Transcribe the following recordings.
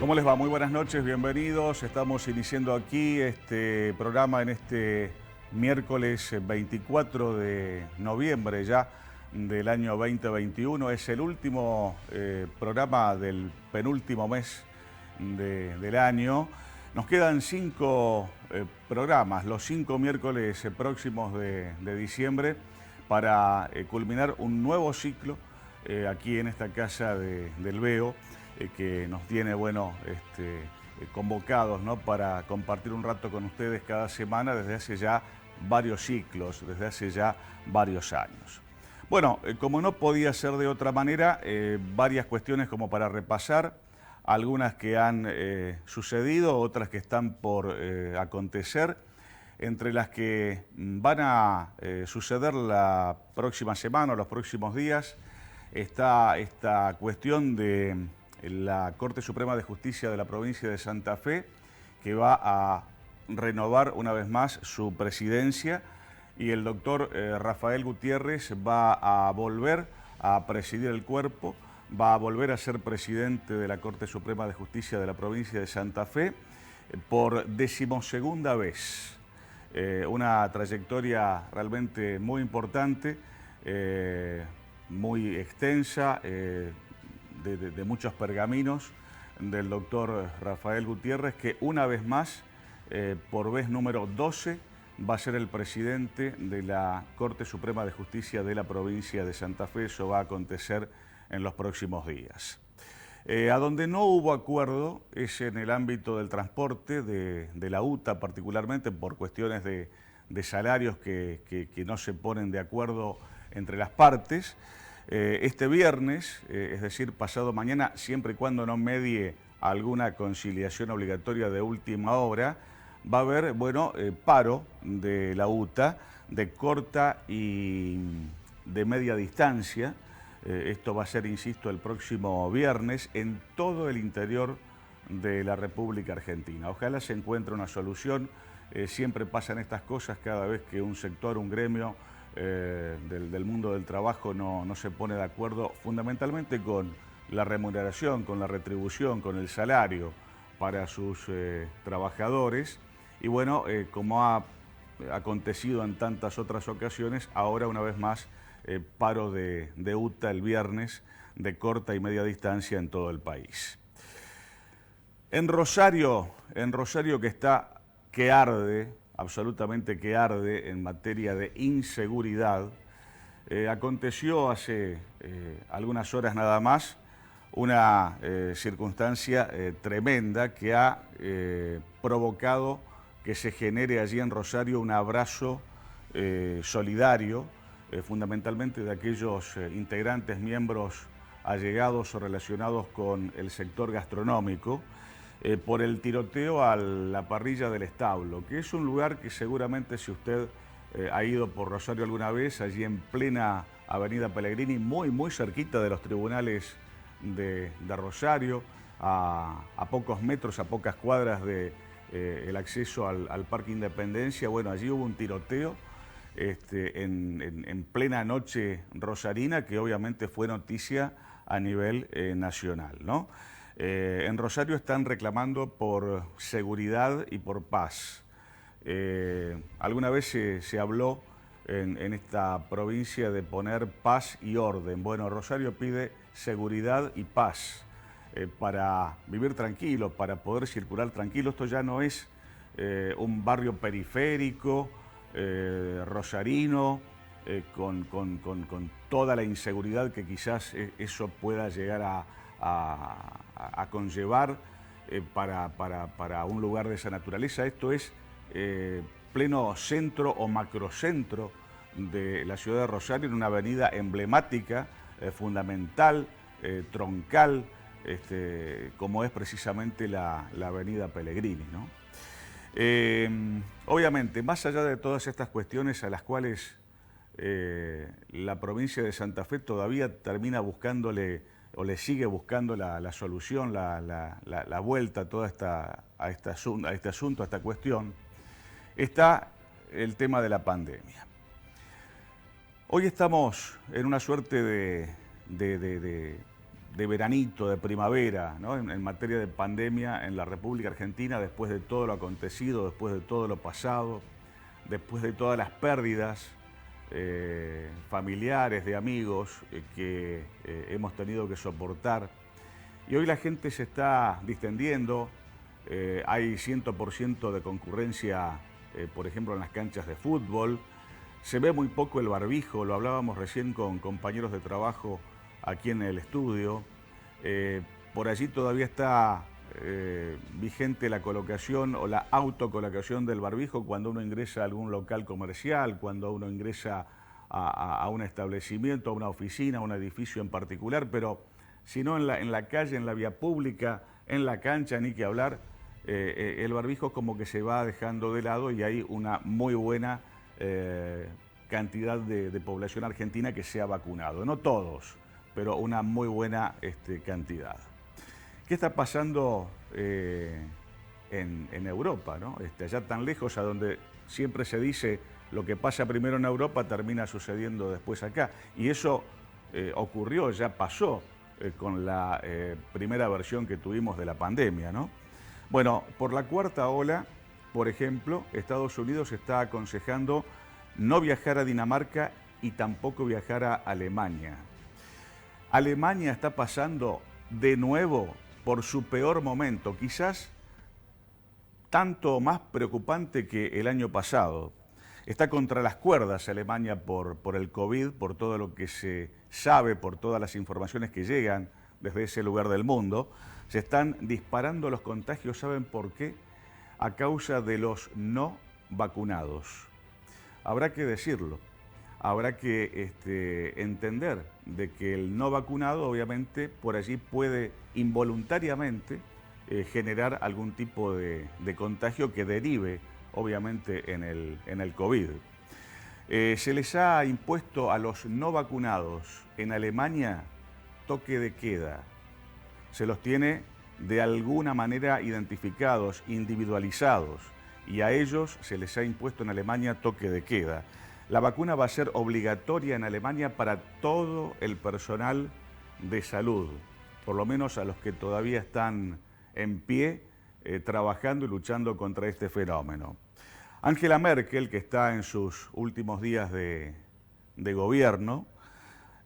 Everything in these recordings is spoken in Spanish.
¿Cómo les va? Muy buenas noches, bienvenidos. Estamos iniciando aquí este programa en este miércoles 24 de noviembre ya del año 2021. Es el último programa del penúltimo mes del año. Nos quedan 5 programas, los 5 miércoles próximos de diciembre, para culminar un nuevo ciclo aquí en esta casa del Veo, que nos tiene, bueno, convocados, ¿no?, para compartir un rato con ustedes cada semana desde hace ya varios ciclos, desde hace ya varios años. Bueno, como no podía ser de otra manera, varias cuestiones como para repasar, algunas que han sucedido, otras que están por acontecer. Entre las que van a suceder la próxima semana o los próximos días está esta cuestión de la Corte Suprema de Justicia de la provincia de Santa Fe, que va a renovar una vez más su presidencia, y el doctor Rafael Gutiérrez va a volver a presidir el cuerpo, va a volver a ser presidente de la Corte Suprema de Justicia de la provincia de Santa Fe por 12ª vez. Una trayectoria realmente muy importante, muy extensa, de muchos pergaminos del doctor Rafael Gutiérrez, que una vez más, por vez número 12, va a ser el presidente de la Corte Suprema de Justicia de la provincia de Santa Fe. Eso va a acontecer en los próximos días. A donde no hubo acuerdo es en el ámbito del transporte, de la UTA particularmente, por cuestiones de salarios que no se ponen de acuerdo entre las partes. Este viernes, es decir, pasado mañana, siempre y cuando no medie alguna conciliación obligatoria de última hora, va a haber, bueno, paro de la UTA de corta y de media distancia. Esto va a ser, insisto, el próximo viernes en todo el interior de la República Argentina. Ojalá se encuentre una solución. Siempre pasan estas cosas cada vez que un sector, un gremio del mundo del trabajo no se pone de acuerdo, fundamentalmente con la remuneración, con la retribución, con el salario para sus trabajadores. Y bueno, como ha acontecido en tantas otras ocasiones, ahora una vez más paro de UTA el viernes de corta y media distancia en todo el país. En Rosario que está que arde, absolutamente que arde en materia de inseguridad, aconteció hace algunas horas nada más una circunstancia tremenda que ha provocado que se genere allí en Rosario un abrazo solidario, fundamentalmente de aquellos integrantes, miembros allegados o relacionados con el sector gastronómico, por el tiroteo a la parrilla del establo, que es un lugar que seguramente, si usted ha ido por Rosario alguna vez, allí en plena avenida Pellegrini, muy cerquita de los tribunales de Rosario, a pocos metros, a pocas cuadras de el acceso al Parque Independencia. Bueno, allí hubo un tiroteo en plena noche rosarina, que obviamente fue noticia a nivel nacional, ¿no? En Rosario están reclamando por seguridad y por paz. Alguna vez se habló en esta provincia de poner paz y orden. Bueno, Rosario pide seguridad y paz para vivir tranquilo, para poder circular tranquilo. Esto ya no es un barrio periférico rosarino, con toda la inseguridad que quizás eso pueda llegar a conllevar para un lugar de esa naturaleza. Esto es pleno centro o macrocentro de la ciudad de Rosario, en una avenida emblemática, fundamental, troncal, como es precisamente la avenida Pellegrini, ¿no? Obviamente, más allá de todas estas cuestiones a las cuales la provincia de Santa Fe todavía termina buscándole o le sigue buscando la solución, la vuelta a este asunto, a esta cuestión, está el tema de la pandemia. Hoy estamos en una suerte de de veranito, de primavera, ¿no? En materia de pandemia en la República Argentina, después de todo lo acontecido, después de todo lo pasado, después de todas las pérdidas familiares, de amigos que hemos tenido que soportar. Y hoy la gente se está distendiendo, hay 100% de concurrencia, por ejemplo, en las canchas de fútbol. Se ve muy poco el barbijo, lo hablábamos recién con compañeros de trabajo aquí en el estudio. Por allí todavía está vigente la colocación o la autocolocación del barbijo cuando uno ingresa a algún local comercial, cuando uno ingresa a un establecimiento, a una oficina, a un edificio en particular, pero si no en la calle, en la vía pública, en la cancha, ni que hablar, el barbijo como que se va dejando de lado y hay una muy buena cantidad de población argentina que se ha vacunado. No todos, pero una muy buena cantidad. ¿Qué está pasando en Europa, ¿no? Allá tan lejos, a donde siempre se dice lo que pasa primero en Europa termina sucediendo después acá. Y eso ocurrió, ya pasó con la primera versión que tuvimos de la pandemia, ¿no? Bueno, por la cuarta ola, por ejemplo, Estados Unidos está aconsejando no viajar a Dinamarca y tampoco viajar a Alemania. Alemania está pasando de nuevo por su peor momento, quizás tanto más preocupante que el año pasado. Está contra las cuerdas Alemania por el COVID, por todo lo que se sabe, por todas las informaciones que llegan desde ese lugar del mundo. Se están disparando los contagios, ¿saben por qué? A causa de los no vacunados. Habrá que decirlo, habrá que entender de que el no vacunado obviamente por allí puede involuntariamente generar algún tipo de contagio que derive obviamente en el COVID. Se les ha impuesto a los no vacunados en Alemania toque de queda. Se los tiene de alguna manera identificados, individualizados, y a ellos se les ha impuesto en Alemania toque de queda. La vacuna va a ser obligatoria en Alemania para todo el personal de salud, por lo menos a los que todavía están en pie trabajando y luchando contra este fenómeno. Angela Merkel, que está en sus últimos días de gobierno,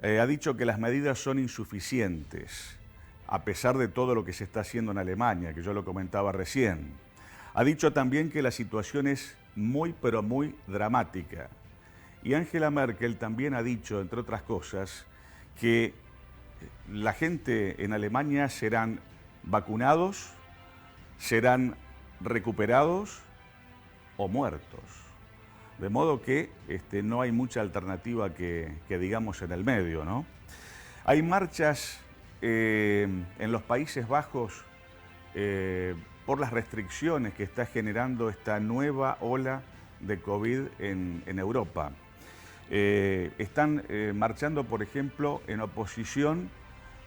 ha dicho que las medidas son insuficientes, a pesar de todo lo que se está haciendo en Alemania, que yo lo comentaba recién. Ha dicho también que la situación es muy, pero muy dramática. Y Angela Merkel también ha dicho, entre otras cosas, que la gente en Alemania serán vacunados, serán recuperados o muertos. De modo que no hay mucha alternativa que digamos en el medio, ¿no? Hay marchas en los Países Bajos por las restricciones que está generando esta nueva ola de COVID en Europa. Están marchando, por ejemplo, en oposición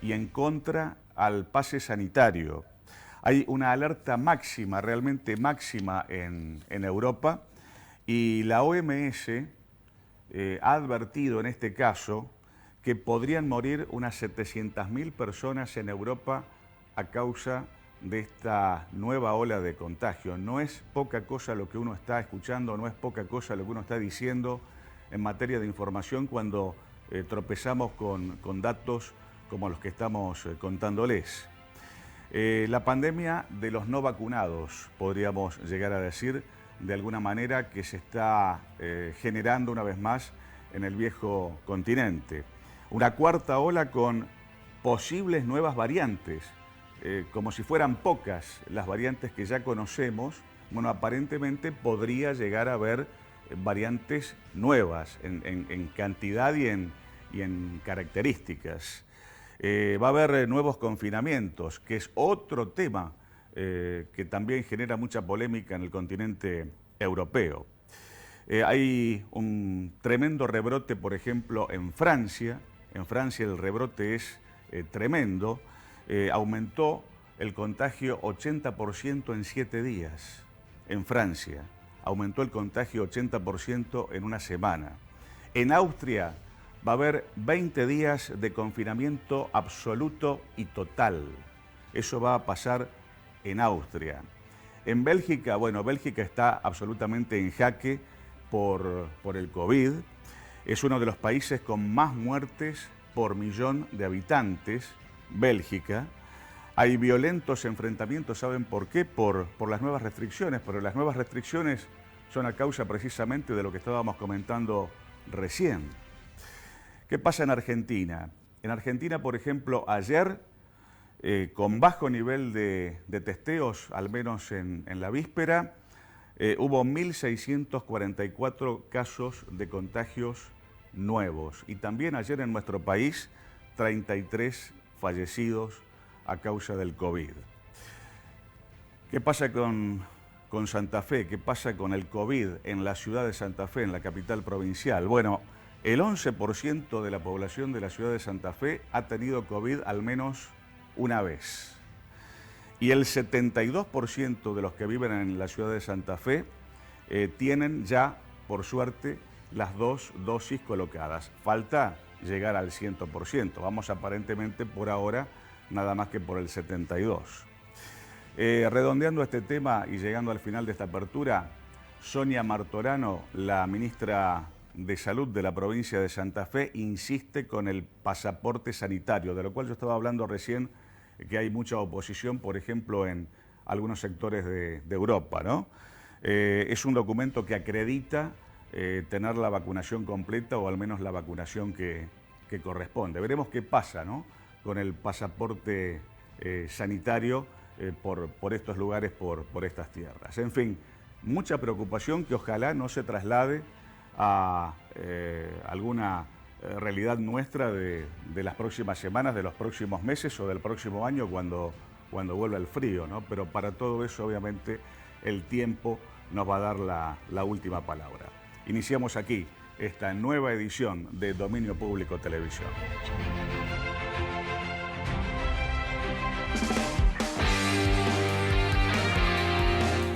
y en contra al pase sanitario. Hay una alerta máxima, realmente máxima en Europa, y la OMS ha advertido en este caso que podrían morir unas 700.000 personas en Europa a causa de esta nueva ola de contagio. No es poca cosa lo que uno está escuchando, no es poca cosa lo que uno está diciendo en materia de información cuando tropezamos con datos como los que estamos contándoles. La pandemia de los no vacunados, podríamos llegar a decir, de alguna manera que se está generando una vez más en el viejo continente. Una cuarta ola con posibles nuevas variantes, como si fueran pocas las variantes que ya conocemos. Bueno, aparentemente podría llegar a haber variantes nuevas en cantidad y en características. Va a haber nuevos confinamientos, que es otro tema que también genera mucha polémica en el continente europeo. Hay un tremendo rebrote, por ejemplo, en Francia. En Francia el rebrote es tremendo. Aumentó el contagio 80% en 7 días. En Francia aumentó el contagio 80% en una semana. En Austria va a haber 20 días de confinamiento absoluto y total. Eso va a pasar en Austria. En Bélgica, bueno, Bélgica está absolutamente en jaque por el COVID. Es uno de los países con más muertes por millón de habitantes, Bélgica. Hay violentos enfrentamientos, ¿saben por qué? Por las nuevas restricciones, pero las nuevas restricciones son a causa precisamente de lo que estábamos comentando recién. ¿Qué pasa en Argentina? En Argentina, por ejemplo, ayer, con bajo nivel de testeos, al menos en la víspera, hubo 1.644 casos de contagios nuevos. Y también ayer en nuestro país, 33 fallecidos a causa del COVID. ¿Qué pasa con Santa Fe? ¿Qué pasa con el COVID en la ciudad de Santa Fe, en la capital provincial? Bueno, el 11% de la población de la ciudad de Santa Fe ha tenido COVID al menos una vez. Y el 72% de los que viven en la ciudad de Santa Fe tienen ya, por suerte, las 2 dosis colocadas. Falta llegar al 100%. Vamos aparentemente por ahora nada más que por el 72%. Redondeando este tema y llegando al final de esta apertura, Sonia Martorano, la ministra de Salud de la provincia de Santa Fe, insiste con el pasaporte sanitario, de lo cual yo estaba hablando recién, que hay mucha oposición, por ejemplo, en algunos sectores de Europa, ¿no? Es un documento que acredita tener la vacunación completa o al menos la vacunación que corresponde. Veremos qué pasa, ¿no?, con el pasaporte sanitario por estos lugares, por estas tierras. En fin, mucha preocupación que ojalá no se traslade a alguna realidad nuestra de las próximas semanas, de los próximos meses o del próximo año cuando vuelva el frío, ¿no? Pero para todo eso, obviamente, el tiempo nos va a dar la última palabra. Iniciamos aquí esta nueva edición de Dominio Público Televisión.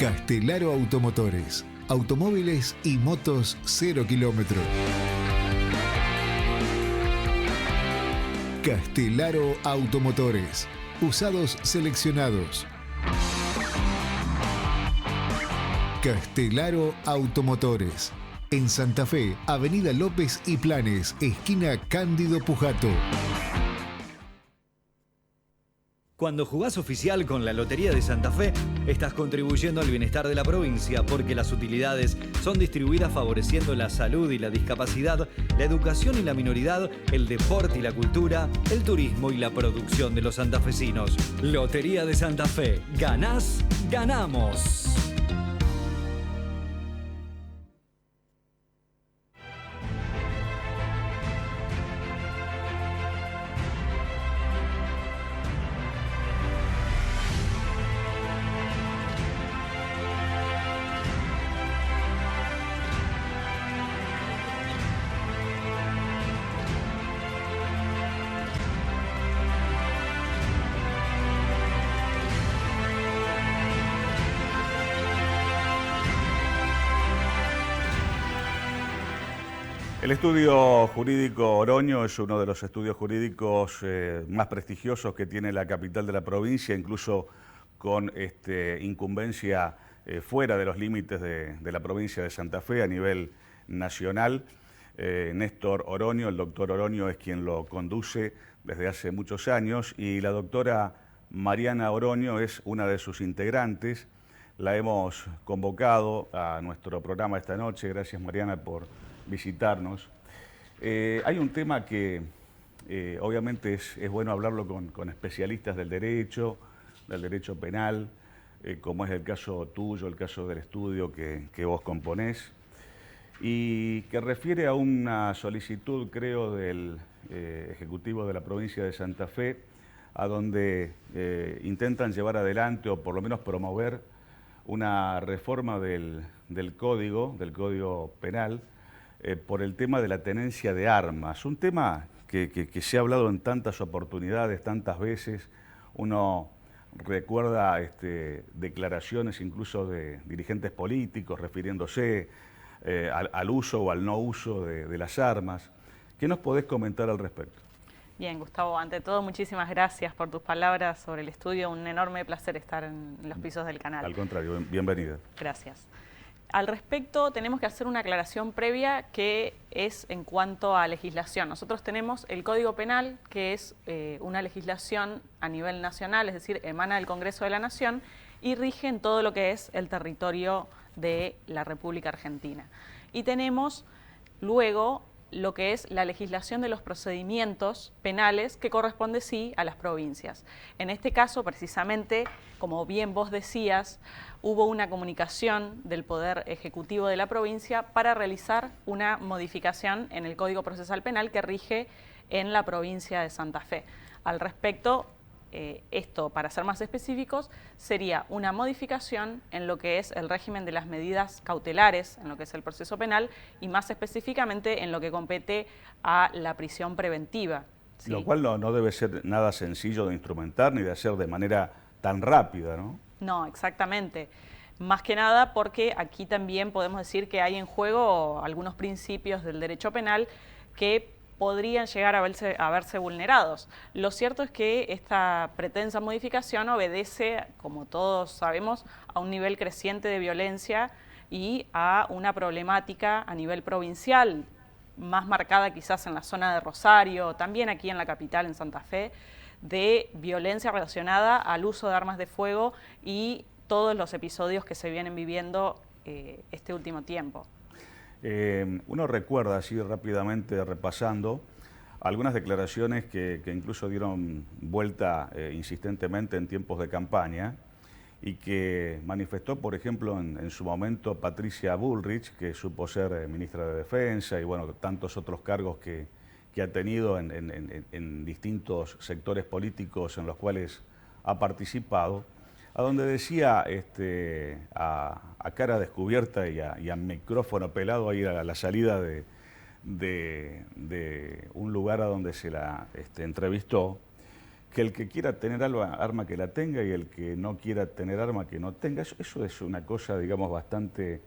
Castelaro Automotores. Automóviles y motos 0 kilómetros. Castelaro Automotores. Usados seleccionados. Castelaro Automotores. En Santa Fe, Avenida López y Planes, esquina Cándido Pujato. Cuando jugás oficial con la Lotería de Santa Fe, estás contribuyendo al bienestar de la provincia porque las utilidades son distribuidas favoreciendo la salud y la discapacidad, la educación y la minoridad, el deporte y la cultura, el turismo y la producción de los santafesinos. Lotería de Santa Fe. Ganás, ganamos. El estudio jurídico Oroño es uno de los estudios jurídicos más prestigiosos que tiene la capital de la provincia, incluso con incumbencia fuera de los límites de la provincia de Santa Fe a nivel nacional. Néstor Oroño, el doctor Oroño, es quien lo conduce desde hace muchos años y la doctora Mariana Oroño es una de sus integrantes. La hemos convocado a nuestro programa esta noche. Gracias, Mariana, por visitarnos. Hay un tema que obviamente es bueno hablarlo con especialistas del derecho penal, como es el caso tuyo, el caso del estudio que vos componés, y que refiere a una solicitud, creo, del Ejecutivo de la provincia de Santa Fe, a donde intentan llevar adelante o por lo menos promover una reforma del Código Penal, por el tema de la tenencia de armas. Un tema que se ha hablado en tantas oportunidades, tantas veces. Uno recuerda declaraciones incluso de dirigentes políticos refiriéndose al uso o al no uso de las armas. ¿Qué nos podés comentar al respecto? Bien, Gustavo, ante todo, muchísimas gracias por tus palabras sobre el estudio. Un enorme placer estar en los pisos del canal. Al contrario, bienvenida. Gracias. Al respecto, tenemos que hacer una aclaración previa que es en cuanto a legislación. Nosotros tenemos el Código Penal, que es una legislación a nivel nacional, es decir, emana del Congreso de la Nación y rige en todo lo que es el territorio de la República Argentina. Y tenemos luego lo que es la legislación de los procedimientos penales que corresponde sí a las provincias. En este caso, precisamente, como bien vos decías, hubo una comunicación del Poder Ejecutivo de la provincia para realizar una modificación en el Código Procesal Penal que rige en la provincia de Santa Fe. Al respecto, esto, para ser más específicos, sería una modificación en lo que es el régimen de las medidas cautelares, en lo que es el proceso penal, y más específicamente en lo que compete a la prisión preventiva. ¿Sí? Lo cual no debe ser nada sencillo de instrumentar ni de hacer de manera tan rápida, ¿no? No, exactamente. Más que nada porque aquí también podemos decir que hay en juego algunos principios del derecho penal que podrían llegar a verse vulnerados. Lo cierto es que esta pretensa modificación obedece, como todos sabemos, a un nivel creciente de violencia y a una problemática a nivel provincial, más marcada quizás en la zona de Rosario, también aquí en la capital, en Santa Fe, de violencia relacionada al uso de armas de fuego y todos los episodios que se vienen viviendo este último tiempo. Uno recuerda así rápidamente repasando algunas declaraciones que incluso dieron vuelta insistentemente en tiempos de campaña y que manifestó, por ejemplo, en su momento Patricia Bullrich, que supo ser ministra de Defensa y bueno, tantos otros cargos que ha tenido en distintos sectores políticos en los cuales ha participado, a donde decía a cara descubierta y a micrófono pelado ahí a la salida de un lugar a donde se la entrevistó, que el que quiera tener arma que la tenga y el que no quiera tener arma que no tenga. Eso es una cosa, digamos, bastante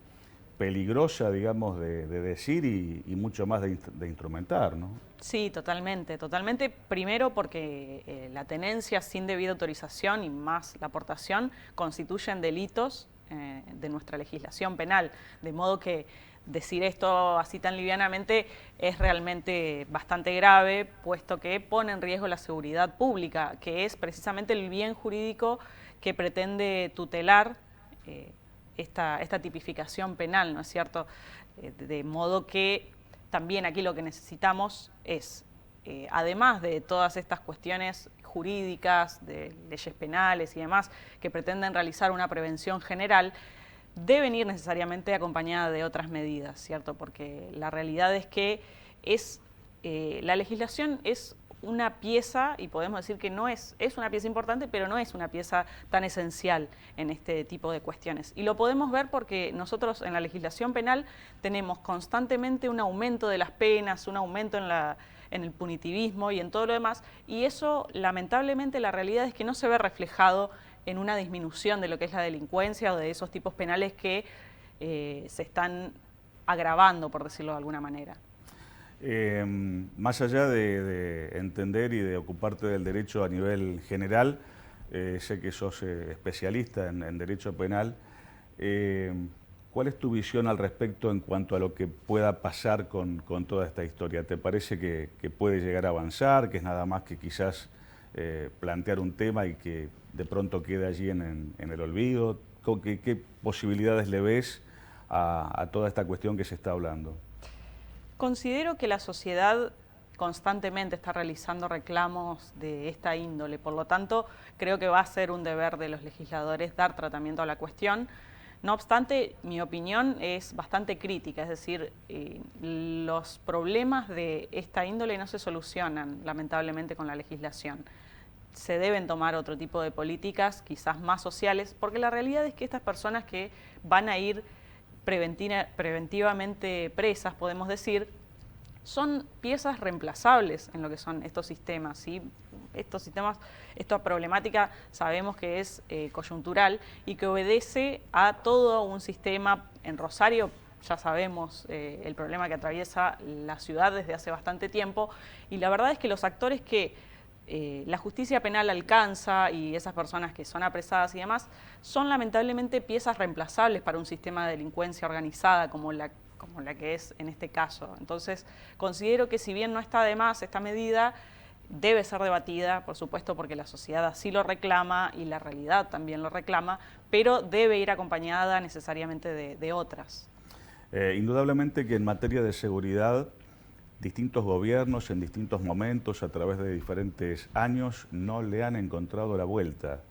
peligrosa, digamos, de decir y mucho más de instrumentar, ¿no? Sí, totalmente, totalmente. Primero porque la tenencia sin debida autorización y más la aportación constituyen delitos de nuestra legislación penal, de modo que decir esto así tan livianamente es realmente bastante grave, puesto que pone en riesgo la seguridad pública, que es precisamente el bien jurídico que pretende tutelar esta tipificación penal, ¿no es cierto? De modo que también aquí lo que necesitamos es, además de todas estas cuestiones jurídicas, de leyes penales y demás, que pretenden realizar una prevención general, deben ir necesariamente acompañada de otras medidas, ¿cierto? Porque la realidad es que la legislación es una pieza, y podemos decir que es una pieza importante, pero no es una pieza tan esencial en este tipo de cuestiones. Y lo podemos ver porque nosotros en la legislación penal tenemos constantemente un aumento de las penas, un aumento en el punitivismo y en todo lo demás, y eso, lamentablemente, la realidad es que no se ve reflejado en una disminución de lo que es la delincuencia o de esos tipos penales que se están agravando, por decirlo de alguna manera. Más allá de entender y de ocuparte del derecho a nivel general, sé que sos especialista en derecho penal. ¿Cuál es tu visión al respecto en cuanto a lo que pueda pasar con toda esta historia? ¿Te parece que puede llegar a avanzar, que es nada más que quizás plantear un tema y que de pronto quede allí en el olvido? ¿Qué posibilidades le ves a toda esta cuestión que se está hablando? Considero que la sociedad constantemente está realizando reclamos de esta índole, por lo tanto creo que va a ser un deber de los legisladores dar tratamiento a la cuestión. No obstante, mi opinión es bastante crítica, es decir, los problemas de esta índole no se solucionan lamentablemente con la legislación. Se deben tomar otro tipo de políticas, quizás más sociales, porque la realidad es que estas personas que van a ir preventivamente presas, podemos decir, son piezas reemplazables en lo que son estos sistemas, ¿sí? Esta problemática sabemos que es coyuntural y que obedece a todo un sistema. En Rosario ya sabemos el problema que atraviesa la ciudad desde hace bastante tiempo, y la verdad es que los actores que la justicia penal alcanza y esas personas que son apresadas y demás, son lamentablemente piezas reemplazables para un sistema de delincuencia organizada como la que es en este caso. Entonces, considero que si bien no está de más esta medida, debe ser debatida, por supuesto, porque la sociedad así lo reclama y la realidad también lo reclama, pero debe ir acompañada necesariamente de otras. Indudablemente que en materia de seguridad, distintos gobiernos en distintos momentos, a través de diferentes años, no le han encontrado la vuelta.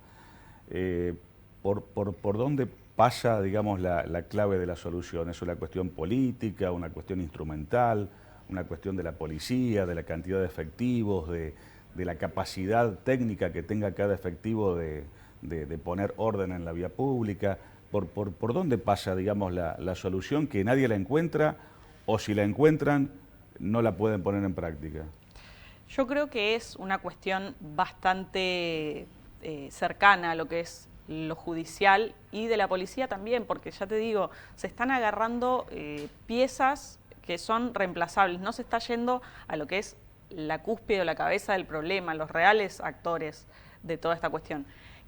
¿Por dónde pasa, digamos, la clave de la solución? ¿Es una cuestión política, una cuestión instrumental, una cuestión de la policía, de la cantidad de efectivos, de la capacidad técnica que tenga cada efectivo de poner orden en la vía pública? ¿Por dónde pasa, digamos, la solución que nadie la encuentra, o si la encuentran, no la pueden poner en práctica? Yo creo que es una cuestión bastante cercana a lo que es lo judicial y de la policía también, porque ya te digo, se están agarrando piezas que son reemplazables, no se está yendo a lo que es la cúspide o la cabeza del problema, los reales actores de toda esta cuestión,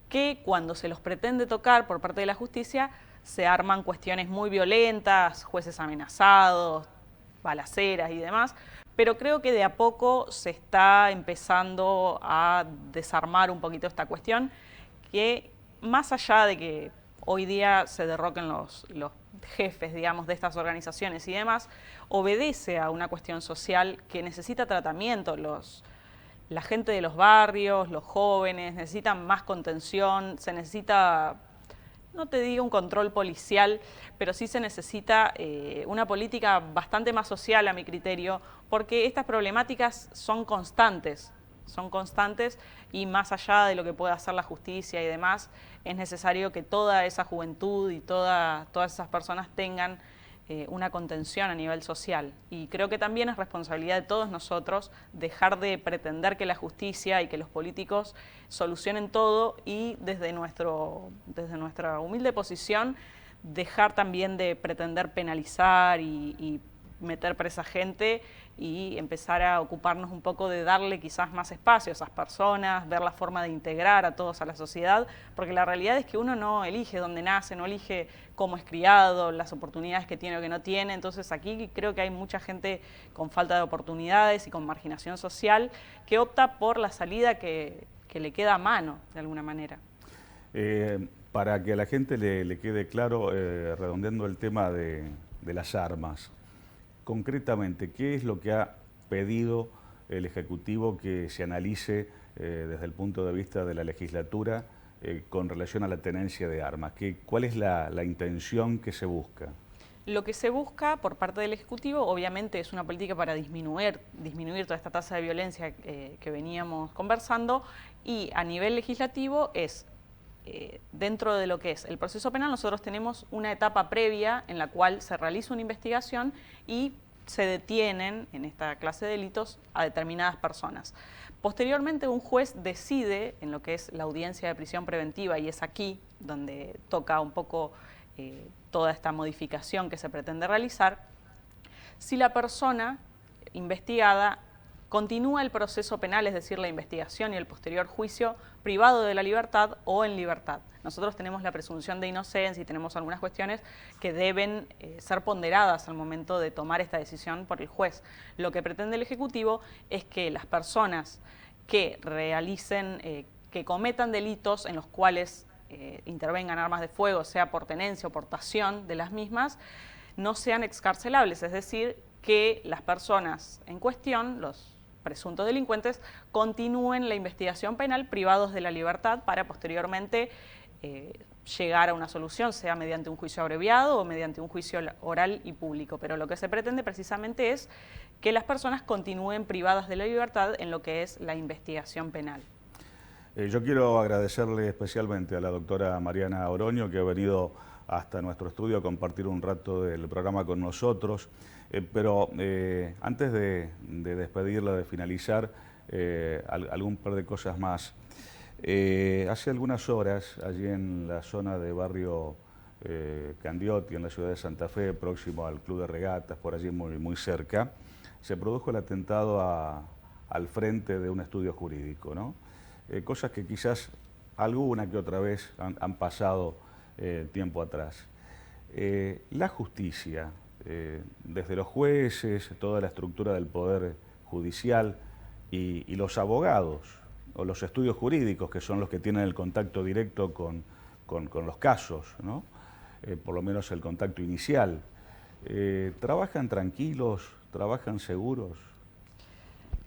que cuando se los pretende tocar por parte de la justicia, se arman cuestiones muy violentas, jueces amenazados, balaceras y demás, pero creo que de a poco se está empezando a desarmar un poquito esta cuestión, que más allá de que hoy día se derroquen los jefes, digamos, de estas organizaciones y demás, obedece a una cuestión social que necesita tratamiento. La gente de los barrios, los jóvenes, necesitan más contención, se necesita, no te digo un control policial, pero sí se necesita una política bastante más social, a mi criterio, porque estas problemáticas son constantes y más allá de lo que pueda hacer la justicia y demás, es necesario que toda esa juventud y todas esas personas tengan una contención a nivel social. Y creo que también es responsabilidad de todos nosotros dejar de pretender que la justicia y que los políticos solucionen todo, y desde nuestra humilde posición dejar también de pretender penalizar y meter presa gente, y empezar a ocuparnos un poco de darle quizás más espacio a esas personas, ver la forma de integrar a todos a la sociedad, porque la realidad es que uno no elige dónde nace, no elige cómo es criado, las oportunidades que tiene o que no tiene. Entonces aquí creo que hay mucha gente con falta de oportunidades y con marginación social que opta por la salida que le queda a mano, de alguna manera. Para que a la gente le quede claro, redondeando el tema de las armas, concretamente, ¿qué es lo que ha pedido el Ejecutivo que se analice desde el punto de vista de la legislatura con relación a la tenencia de armas? ¿Cuál es la intención que se busca? Lo que se busca por parte del Ejecutivo, obviamente, es una política para disminuir toda esta tasa de violencia que veníamos conversando, y a nivel legislativo es, dentro de lo que es el proceso penal, nosotros tenemos una etapa previa en la cual se realiza una investigación y se detienen en esta clase de delitos a determinadas personas. Posteriormente, un juez decide en lo que es la audiencia de prisión preventiva, y es aquí donde toca un poco toda esta modificación que se pretende realizar, si la persona investigada continúa el proceso penal, es decir, la investigación y el posterior juicio, privado de la libertad o en libertad. Nosotros tenemos la presunción de inocencia y tenemos algunas cuestiones que deben ser ponderadas al momento de tomar esta decisión por el juez. Lo que pretende el Ejecutivo es que las personas que realicen, que cometan delitos en los cuales intervengan armas de fuego, sea por tenencia o portación de las mismas, no sean excarcelables, es decir, que las personas en cuestión, los presuntos delincuentes, continúen la investigación penal privados de la libertad para posteriormente llegar a una solución, sea mediante un juicio abreviado o mediante un juicio oral y público. Pero lo que se pretende precisamente es que las personas continúen privadas de la libertad en lo que es la investigación penal. Yo quiero agradecerle especialmente a la doctora Mariana Oroño, que ha venido hasta nuestro estudio a compartir un rato del programa con nosotros. Pero antes de despedirla, de finalizar, algún par de cosas más. Hace algunas horas, allí en la zona de barrio Candioti, en la ciudad de Santa Fe, próximo al Club de Regatas, por allí muy cerca, se produjo el atentado al frente de un estudio jurídico, ¿no? Cosas que quizás alguna que otra vez han pasado tiempo atrás. La justicia, desde los jueces, toda la estructura del Poder Judicial y los abogados o los estudios jurídicos, que son los que tienen el contacto directo con los casos, ¿no? Por lo menos el contacto inicial. ¿Trabajan tranquilos? ¿Trabajan seguros?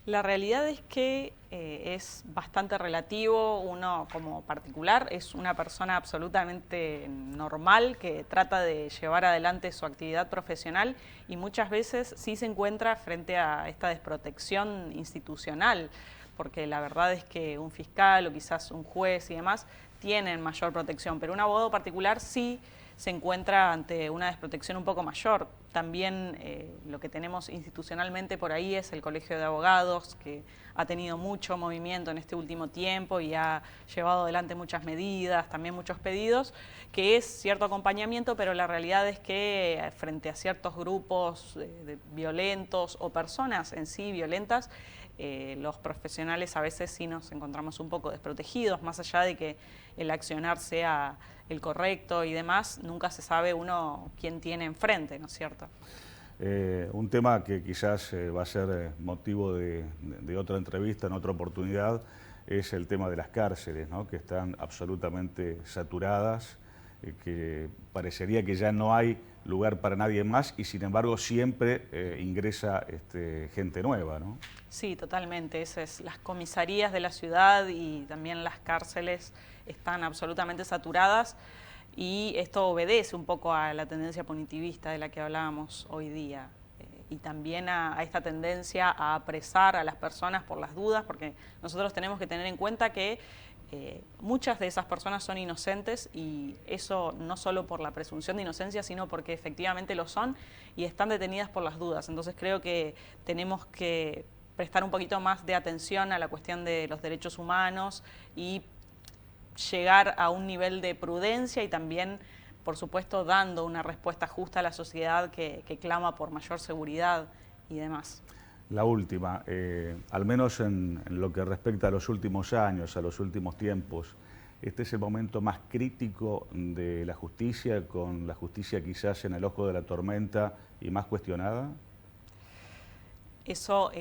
La realidad es que es bastante relativo. Uno como particular es una persona absolutamente normal que trata de llevar adelante su actividad profesional y muchas veces sí se encuentra frente a esta desprotección institucional, porque la verdad es que un fiscal o quizás un juez y demás tienen mayor protección, pero un abogado particular sí se encuentra ante una desprotección un poco mayor. También lo que tenemos institucionalmente por ahí es el Colegio de Abogados, que ha tenido mucho movimiento en este último tiempo y ha llevado adelante muchas medidas, también muchos pedidos, que es cierto acompañamiento, pero la realidad es que frente a ciertos grupos violentos o personas en sí violentas, los profesionales a veces sí nos encontramos un poco desprotegidos, más allá de que el accionar sea el correcto y demás, nunca se sabe uno quién tiene enfrente, ¿no es cierto? Un tema que quizás va a ser motivo de otra entrevista, en otra oportunidad, es el tema de las cárceles, ¿no? Que están absolutamente saturadas, que parecería que ya no hay lugar para nadie más y sin embargo siempre ingresa gente nueva, ¿no? Sí, totalmente. Las comisarías de la ciudad y también las cárceles están absolutamente saturadas y esto obedece un poco a la tendencia punitivista de la que hablábamos hoy día y también a esta tendencia a apresar a las personas por las dudas, porque nosotros tenemos que tener en cuenta que muchas de esas personas son inocentes y eso no solo por la presunción de inocencia, sino porque efectivamente lo son y están detenidas por las dudas. Entonces creo que tenemos que prestar un poquito más de atención a la cuestión de los derechos humanos y llegar a un nivel de prudencia y también, por supuesto, dando una respuesta justa a la sociedad que clama por mayor seguridad y demás. La última, al menos en lo que respecta a los últimos años, a los últimos tiempos, ¿este es el momento más crítico de la justicia, con la justicia quizás en el ojo de la tormenta y más cuestionada? Eso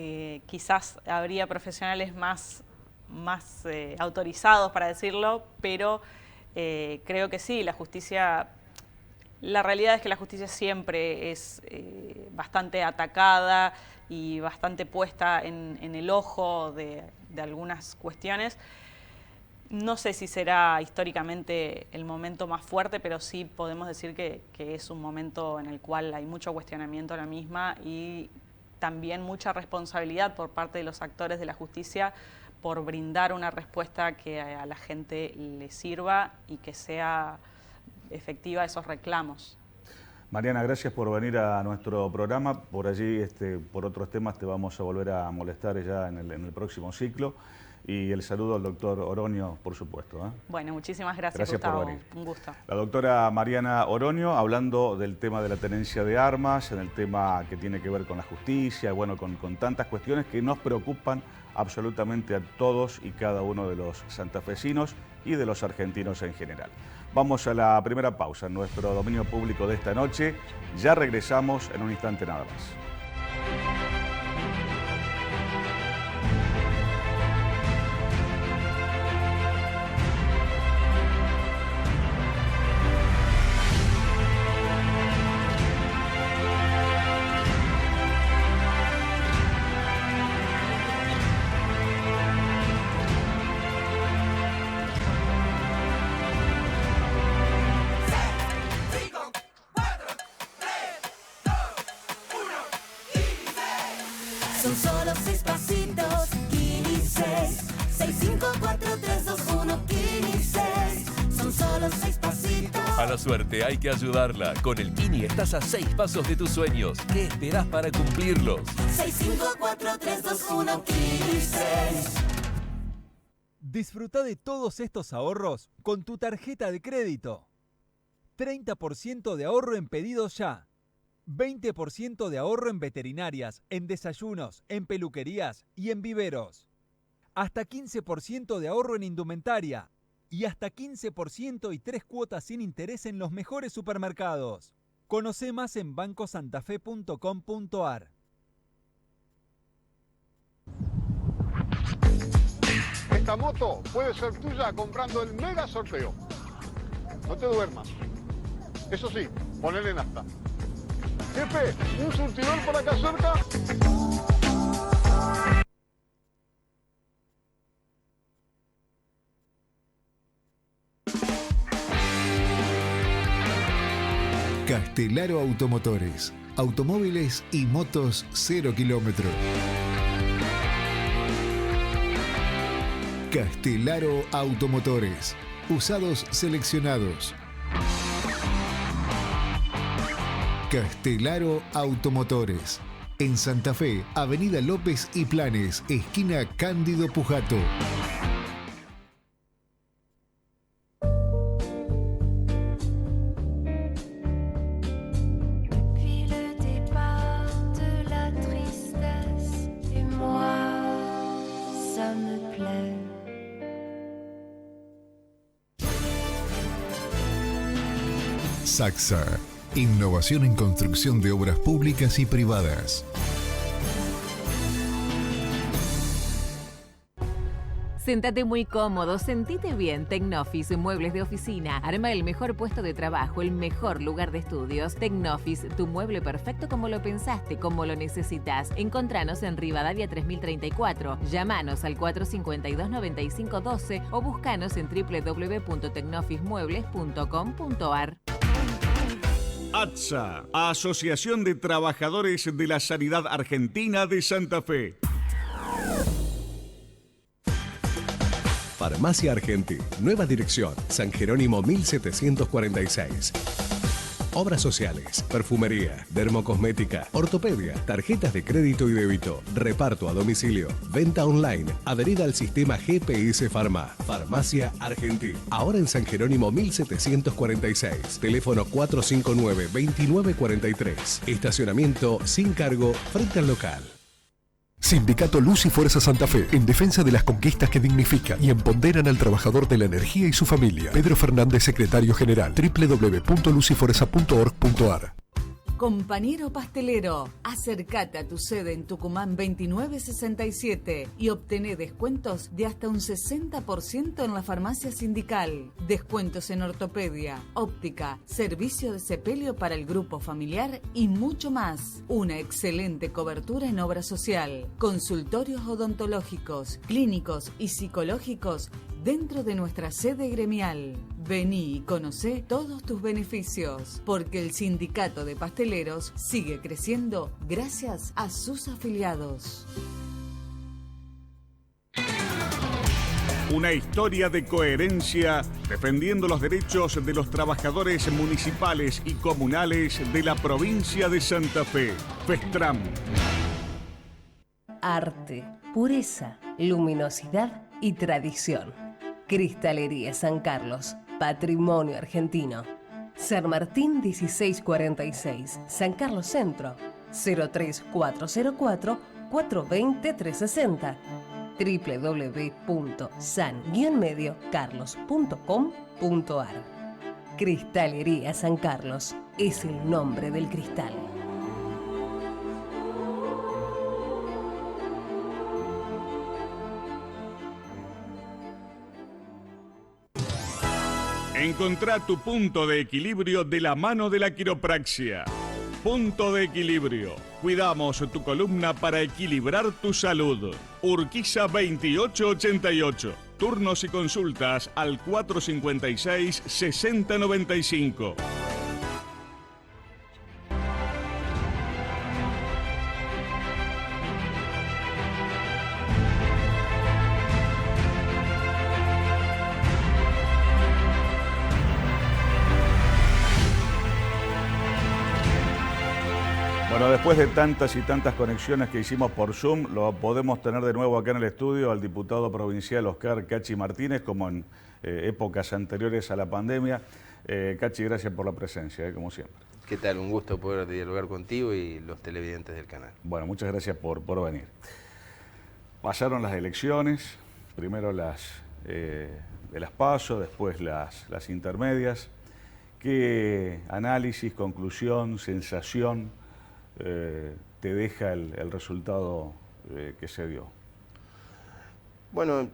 quizás habría profesionales más autorizados para decirlo, pero creo que sí, la justicia... La realidad es que la justicia siempre es bastante atacada y bastante puesta en el ojo de algunas cuestiones. No sé si será históricamente el momento más fuerte, pero sí podemos decir que es un momento en el cual hay mucho cuestionamiento a la misma y también mucha responsabilidad por parte de los actores de la justicia por brindar una respuesta que a la gente le sirva y que sea efectiva esos reclamos. Mariana, gracias por venir a nuestro programa. Por allí, por otros temas, te vamos a volver a molestar ya en el próximo ciclo. Y el saludo al doctor Oronio, por supuesto. Bueno, muchísimas gracias Gustavo. Por venir. Un gusto. La doctora Mariana Oronio, hablando del tema de la tenencia de armas, en el tema que tiene que ver con la justicia, bueno, con tantas cuestiones que nos preocupan absolutamente a todos y cada uno de los santafesinos y de los argentinos en general. Vamos a la primera pausa en nuestro dominio público de esta noche. Ya regresamos en un instante nada más. Son solo 6 pasitos, Kini 6. 6, 5, 4, 3, 2, 1, Kini 6. Son solo 6 pasitos. A la suerte hay que ayudarla. Con el Kini estás a 6 pasos de tus sueños. ¿Qué esperás para cumplirlos? 6, 5, 4, 3, 2, 1, Kini 6. Disfruta de todos estos ahorros con tu tarjeta de crédito. 30% de ahorro en pedidos ya. 20% de ahorro en veterinarias, en desayunos, en peluquerías y en viveros. Hasta 15% de ahorro en indumentaria. Y hasta 15% y 3 cuotas sin interés en los mejores supermercados. Conoce más en bancosantafe.com.ar. Esta moto puede ser tuya comprando el mega sorteo. No te duermas. Eso sí, ponele nafta. Jefe, ¿un surtidor por acá cerca? Castelaro Automotores. Automóviles y motos 0 kilómetro. Castelaro Automotores. Usados seleccionados. Castelaro Automotores. En Santa Fe, Avenida López y Planes, esquina Cándido Pujato. Saxa. Innovación en construcción de obras públicas y privadas. Séntate muy cómodo, sentite bien. Tecnoffice, muebles de oficina. Arma el mejor puesto de trabajo, el mejor lugar de estudios. Tecnoffice, tu mueble perfecto como lo pensaste, como lo necesitas. Encontranos en Rivadavia 3034. Llámanos al 452-9512 o búscanos en www.tecnofficemuebles.com.ar. ATSA, Asociación de Trabajadores de la Sanidad Argentina de Santa Fe. Farmacia Argenti, nueva dirección, San Jerónimo 1746. Obras sociales, perfumería, dermocosmética, ortopedia, tarjetas de crédito y débito, reparto a domicilio, venta online, adherida al sistema GPS Pharma. Farmacia Argenti, ahora en San Jerónimo 1746, teléfono 459-2943, estacionamiento sin cargo frente al local. Sindicato Luz y Fuerza Santa Fe, en defensa de las conquistas que dignifican y empoderan al trabajador de la energía y su familia. Pedro Fernández, secretario general, www.lucyfuerza.org.ar. Compañero pastelero, acércate a tu sede en Tucumán 2967 y obtené descuentos de hasta un 60% en la farmacia sindical. Descuentos en ortopedia, óptica, servicio de sepelio para el grupo familiar y mucho más. Una excelente cobertura en obra social, consultorios odontológicos, clínicos y psicológicos dentro de nuestra sede gremial. Vení y conocé todos tus beneficios, porque el sindicato de pasteleros sigue creciendo gracias a sus afiliados. Una historia de coherencia defendiendo los derechos de los trabajadores municipales y comunales de la provincia de Santa Fe. FESTRAM. Arte, pureza, luminosidad y tradición. Cristalería San Carlos, patrimonio argentino. San Martín 1646, San Carlos Centro, 03404 420 360. www.san-mediocarlos.com.ar. Cristalería San Carlos es el nombre del cristal. Encontrá tu punto de equilibrio de la mano de la quiropraxia. Punto de equilibrio. Cuidamos tu columna para equilibrar tu salud. Urquiza 2888. Turnos y consultas al 456-6095. Bueno, después de tantas y tantas conexiones que hicimos por Zoom, lo podemos tener de nuevo acá en el estudio al diputado provincial Oscar Cachi Martínez, como en épocas anteriores a la pandemia. Cachi, gracias por la presencia, como siempre. ¿Qué tal? Un gusto poder dialogar contigo y los televidentes del canal. Bueno, muchas gracias por venir. Pasaron las elecciones, primero las de las PASO, después las intermedias. ¿Qué análisis, conclusión, sensación te deja el resultado que se dio? Bueno,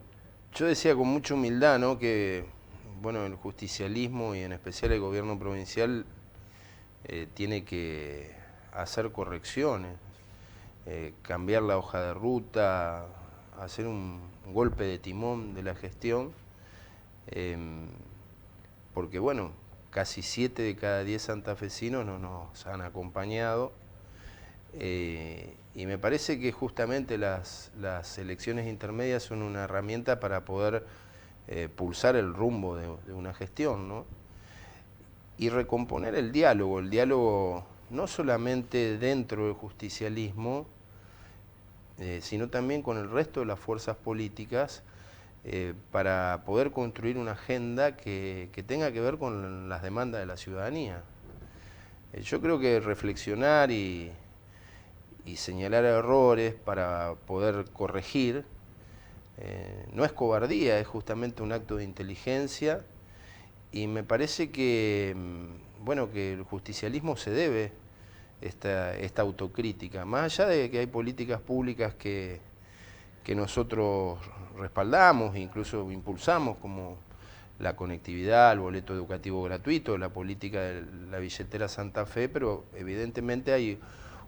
yo decía con mucha humildad, ¿no?, que bueno, el justicialismo y en especial el gobierno provincial tiene que hacer correcciones, cambiar la hoja de ruta, hacer un golpe de timón de la gestión, porque bueno, casi 7 de cada 10 santafesinos no nos han acompañado, y me parece que justamente las elecciones intermedias son una herramienta para poder pulsar el rumbo de una gestión, ¿no? Y recomponer el diálogo no solamente dentro del justicialismo, sino también con el resto de las fuerzas políticas, para poder construir una agenda que tenga que ver con las demandas de la ciudadanía. Yo creo que reflexionar y señalar errores para poder corregir no es cobardía, es justamente un acto de inteligencia, y me parece que, bueno, que el justicialismo se debe esta autocrítica, más allá de que hay políticas públicas que nosotros respaldamos, incluso impulsamos, como la conectividad, el boleto educativo gratuito, la política de la billetera Santa Fe, pero evidentemente hay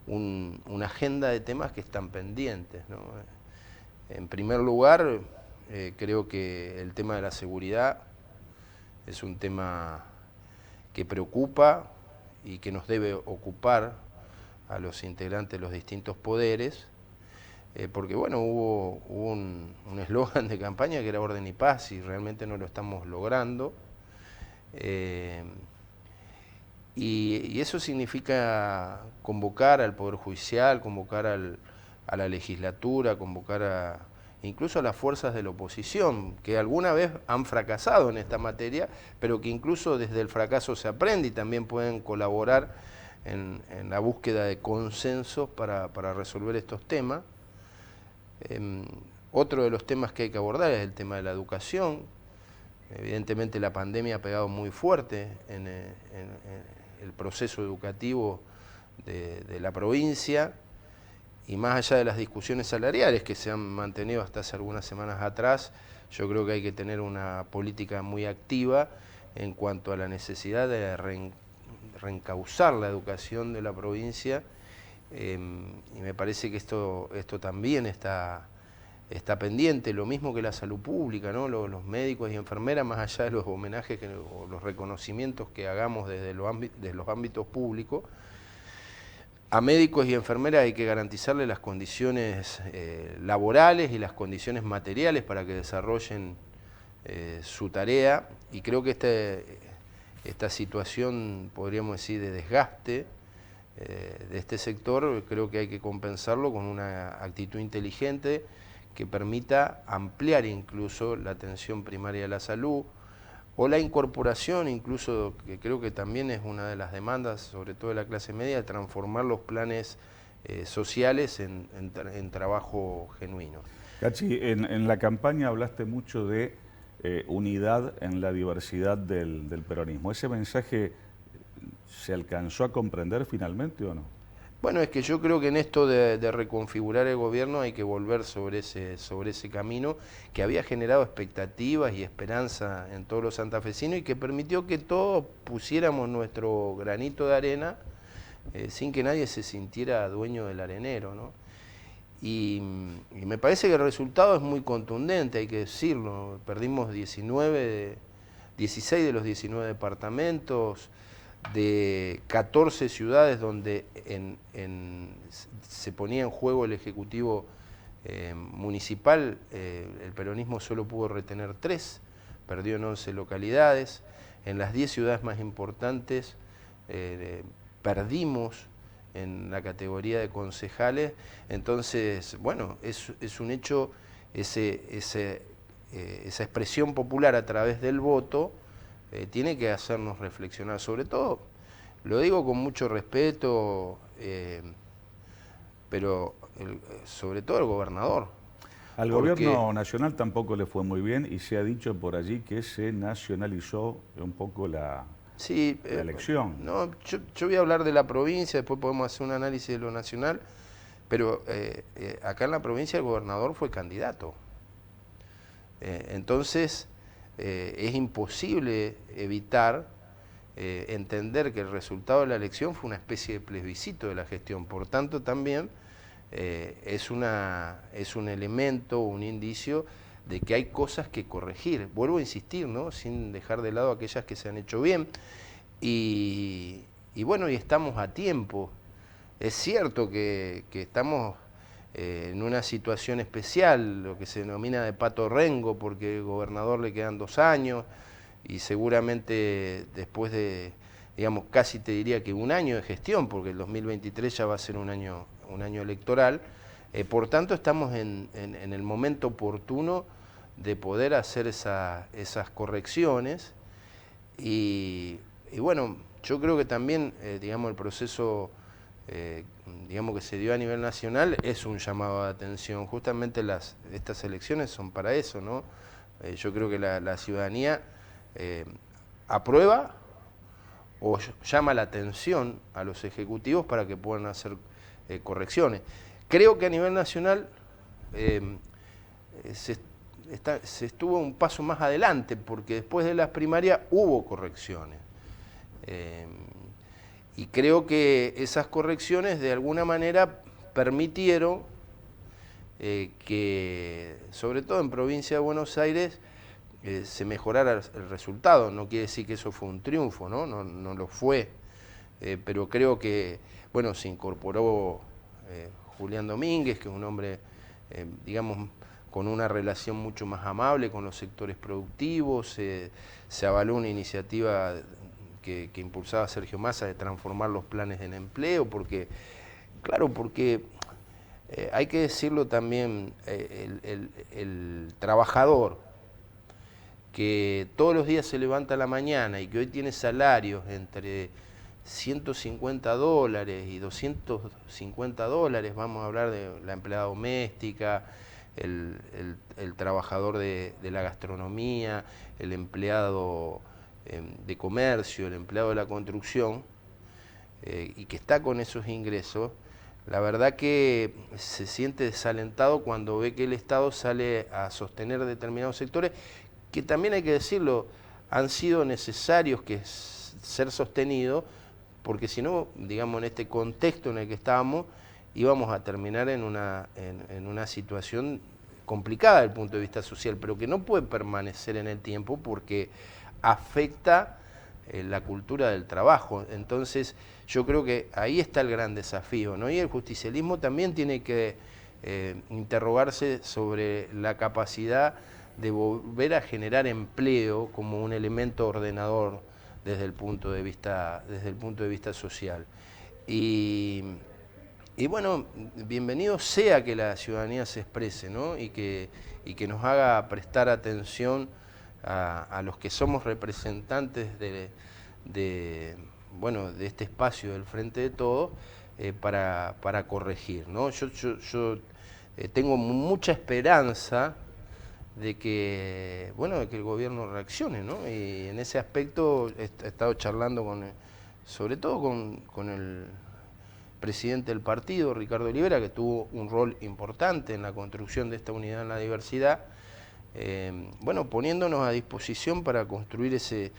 una agenda de temas que están pendientes, ¿no? En primer lugar, creo que el tema de la seguridad es un tema que preocupa y que nos debe ocupar a los integrantes de los distintos poderes, porque bueno, hubo un eslogan de campaña que era orden y paz, y realmente no lo estamos logrando. Y eso significa convocar al Poder Judicial, convocar a la legislatura, convocar incluso a las fuerzas de la oposición, que alguna vez han fracasado en esta materia, pero que incluso desde el fracaso se aprende y también pueden colaborar en la búsqueda de consensos para resolver estos temas. Otro de los temas que hay que abordar es el tema de la educación. Evidentemente la pandemia ha pegado muy fuerte en el proceso educativo de la provincia, y más allá de las discusiones salariales que se han mantenido hasta hace algunas semanas atrás, yo creo que hay que tener una política muy activa en cuanto a la necesidad de reencauzar la educación de la provincia, y me parece que esto también está pendiente, lo mismo que la salud pública, ¿no? Los médicos y enfermeras, más allá de los homenajes o los reconocimientos que hagamos desde los ámbitos públicos, a médicos y enfermeras hay que garantizarles las condiciones laborales y las condiciones materiales para que desarrollen su tarea, y creo que esta situación, podríamos decir, de desgaste de este sector, creo que hay que compensarlo con una actitud inteligente que permita ampliar incluso la atención primaria a la salud, o la incorporación incluso, que creo que también es una de las demandas, sobre todo de la clase media, de transformar los planes sociales en trabajo genuino. Cachi, en la campaña hablaste mucho de unidad en la diversidad del peronismo. ¿Ese mensaje se alcanzó a comprender finalmente o no? Bueno, es que yo creo que en esto de reconfigurar el gobierno hay que volver sobre ese camino que había generado expectativas y esperanza en todos los santafesinos y que permitió que todos pusiéramos nuestro granito de arena sin que nadie se sintiera dueño del arenero, ¿no? Y me parece que el resultado es muy contundente, hay que decirlo. Perdimos 16 de los 19 departamentos, de 14 ciudades donde se ponía en juego el Ejecutivo municipal, el peronismo solo pudo retener 3, perdió en 11 localidades. En las 10 ciudades más importantes perdimos en la categoría de concejales. Entonces, bueno, es un hecho esa expresión popular a través del voto, tiene que hacernos reflexionar, sobre todo, lo digo con mucho respeto, pero sobre todo el gobernador. Al gobierno nacional tampoco le fue muy bien y se ha dicho por allí que se nacionalizó un poco la elección. No, yo voy a hablar de la provincia, después podemos hacer un análisis de lo nacional, pero acá en la provincia el gobernador fue candidato. Entonces es imposible evitar entender que el resultado de la elección fue una especie de plebiscito de la gestión. Por tanto, también es un elemento, un indicio de que hay cosas que corregir. Vuelvo a insistir, ¿no? Sin dejar de lado aquellas que se han hecho bien. Y bueno, y estamos a tiempo. Es cierto que estamos en una situación especial, lo que se denomina de pato rengo, porque al gobernador le quedan 2 años y seguramente después de, digamos, casi te diría que 1 año de gestión, porque el 2023 ya va a ser un año electoral, por tanto estamos en el momento oportuno de poder hacer esas correcciones y bueno, yo creo que también, digamos, el proceso digamos que se dio a nivel nacional es un llamado de atención. Justamente estas elecciones son para eso, ¿no? Yo creo que la ciudadanía aprueba o llama la atención a los ejecutivos para que puedan hacer correcciones. Creo que a nivel nacional se estuvo un paso más adelante, porque después de las primarias hubo correcciones. Y creo que esas correcciones de alguna manera permitieron que, sobre todo en provincia de Buenos Aires, se mejorara el resultado. No quiere decir que eso fue un triunfo, ¿no? No lo fue, pero creo que, bueno, se incorporó Julián Domínguez, que es un hombre, digamos, con una relación mucho más amable con los sectores productivos, se avaló una iniciativa que impulsaba Sergio Massa de transformar los planes en empleo, porque, claro, porque hay que decirlo también, el trabajador que todos los días se levanta a la mañana y que hoy tiene salarios entre $150 y $250, vamos a hablar de la empleada doméstica, el trabajador de la gastronomía, el empleado de comercio, el empleado de la construcción, y que está con esos ingresos, la verdad que se siente desalentado cuando ve que el Estado sale a sostener determinados sectores, que también hay que decirlo, han sido necesarios ser sostenidos, porque si no, digamos, en este contexto en el que estábamos, íbamos a terminar en una situación complicada desde el punto de vista social, pero que no puede permanecer en el tiempo porque afecta la cultura del trabajo. Entonces yo creo que ahí está el gran desafío, ¿no? Y el justicialismo también tiene que interrogarse sobre la capacidad de volver a generar empleo como un elemento ordenador desde el punto de vista social. Y bueno, bienvenido sea que la ciudadanía se exprese, ¿no? y que nos haga prestar atención a los que somos representantes de este espacio del Frente de Todos para corregir, ¿no? Yo tengo mucha esperanza de que el gobierno reaccione, ¿no? Y en ese aspecto he estado charlando sobre todo con el presidente del partido, Ricardo Olivera, que tuvo un rol importante en la construcción de esta unidad en la diversidad, poniéndonos a disposición para construir ese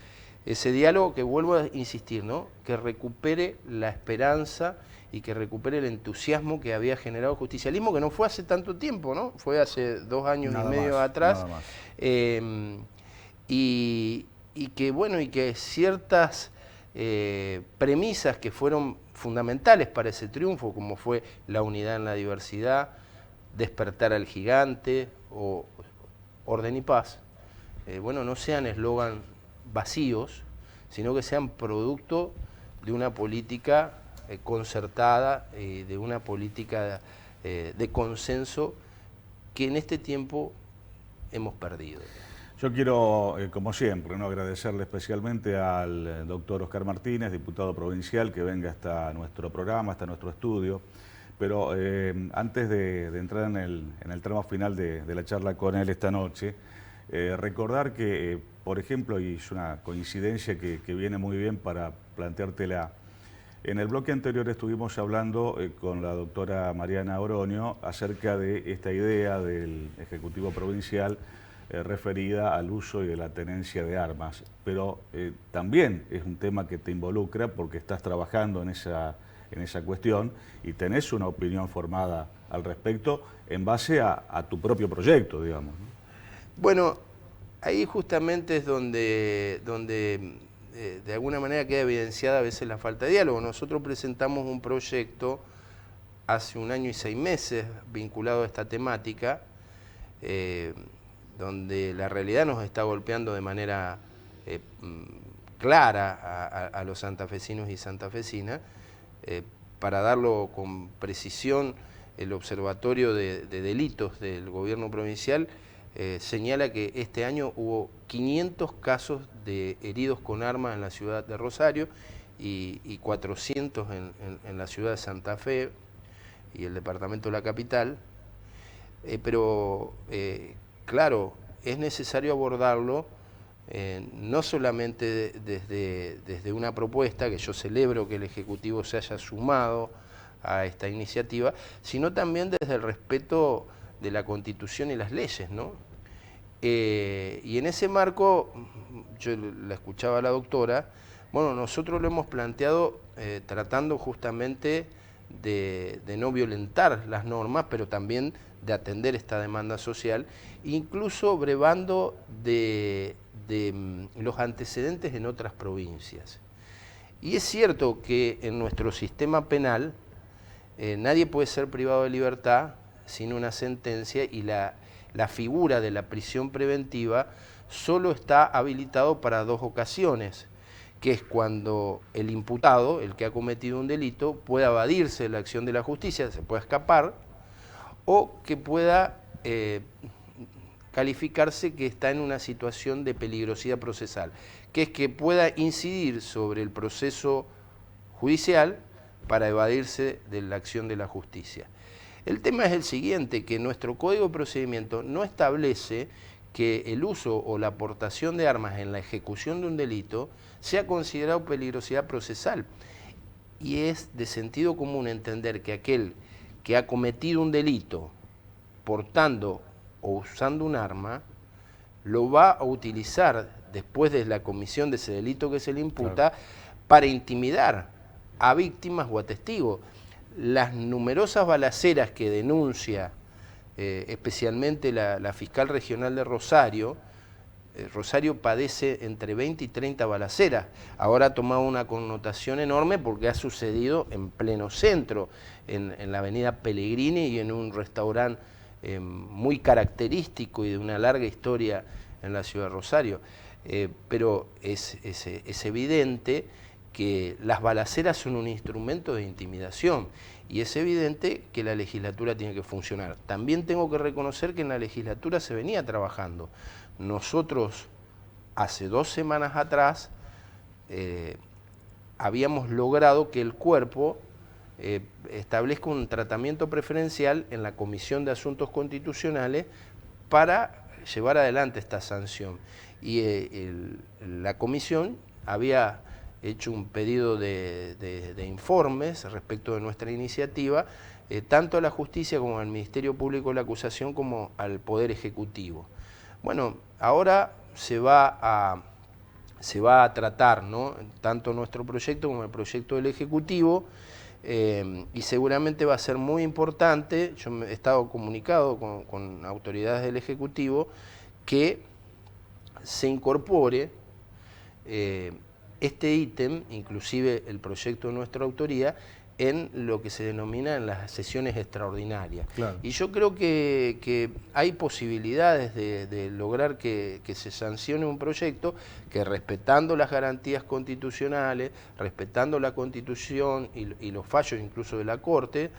diálogo que, vuelvo a insistir, ¿no? Que recupere la esperanza y que recupere el entusiasmo que había generado el justicialismo, que no fue hace tanto tiempo, ¿no? Fue hace 2 años y medio atrás. Y que ciertas premisas que fueron fundamentales para ese triunfo, como fue la unidad en la diversidad, despertar al gigante o orden y paz, no sean eslogan vacíos, sino que sean producto de una política concertada, de una política de consenso que en este tiempo hemos perdido. Yo quiero, como siempre, ¿no?, agradecerle especialmente al doctor Oscar Martínez, diputado provincial, que venga hasta nuestro programa, hasta nuestro estudio. Pero antes de entrar en el tramo final de la charla con él esta noche, recordar que, por ejemplo, y es una coincidencia que viene muy bien para planteártela, en el bloque anterior estuvimos hablando con la doctora Mariana Oroño acerca de esta idea del Ejecutivo Provincial referida al uso y de la tenencia de armas, pero también es un tema que te involucra porque estás trabajando en esa cuestión y tenés una opinión formada al respecto en base a tu propio proyecto, digamos, ¿no? Bueno, ahí justamente es donde de alguna manera queda evidenciada a veces la falta de diálogo. Nosotros presentamos un proyecto hace 1 año y 6 meses vinculado a esta temática, donde la realidad nos está golpeando de manera clara a los santafesinos y santafesinas. Para darlo con precisión, el Observatorio de Delitos del Gobierno Provincial señala que este año hubo 500 casos de heridos con armas en la ciudad de Rosario y 400 en la ciudad de Santa Fe y el departamento de la capital. Pero claro, es necesario abordarlo no solamente desde una propuesta, que yo celebro que el Ejecutivo se haya sumado a esta iniciativa, sino también desde el respeto de la Constitución y las leyes, ¿no? Y en ese marco, yo la escuchaba a la doctora, bueno, nosotros lo hemos planteado tratando justamente de no violentar las normas, pero también de atender esta demanda social, incluso brevando de los antecedentes en otras provincias. Y es cierto que en nuestro sistema penal nadie puede ser privado de libertad sin una sentencia, y la figura de la prisión preventiva solo está habilitado para 2 ocasiones, que es cuando el imputado, el que ha cometido un delito, pueda evadirse de la acción de la justicia, se pueda escapar, o que pueda calificarse que está en una situación de peligrosidad procesal, que es que pueda incidir sobre el proceso judicial para evadirse de la acción de la justicia. El tema es el siguiente, que nuestro Código de Procedimiento no establece que el uso o la aportación de armas en la ejecución de un delito sea considerado peligrosidad procesal. Y es de sentido común entender que aquel que ha cometido un delito portando o usando un arma, lo va a utilizar después de la comisión de ese delito que se le imputa, claro, para intimidar a víctimas o a testigos. Las numerosas balaceras que denuncia especialmente la fiscal regional de Rosario, Rosario padece entre 20 y 30 balaceras. Ahora ha tomado una connotación enorme porque ha sucedido en pleno centro, en la avenida Pellegrini y en un restaurante muy característico y de una larga historia en la ciudad de Rosario. Pero es evidente que las balaceras son un instrumento de intimidación y es evidente que la legislatura tiene que funcionar. También tengo que reconocer que en la legislatura se venía trabajando. Nosotros hace 2 semanas atrás habíamos logrado que el cuerpo establezca un tratamiento preferencial en la Comisión de Asuntos Constitucionales para llevar adelante esta sanción. Y la comisión había hecho un pedido de informes respecto de nuestra iniciativa, tanto a la justicia como al Ministerio Público de la Acusación como al Poder Ejecutivo. Bueno, ahora se va a tratar, ¿no?, tanto nuestro proyecto como el proyecto del Ejecutivo, y seguramente va a ser muy importante. Yo he estado comunicado con autoridades del Ejecutivo que se incorpore este ítem, inclusive el proyecto de nuestra autoría, en lo que se denomina en las sesiones extraordinarias. Claro. Y yo creo que hay posibilidades de lograr que se sancione un proyecto que, respetando las garantías constitucionales, respetando la Constitución y los fallos incluso de la Corte,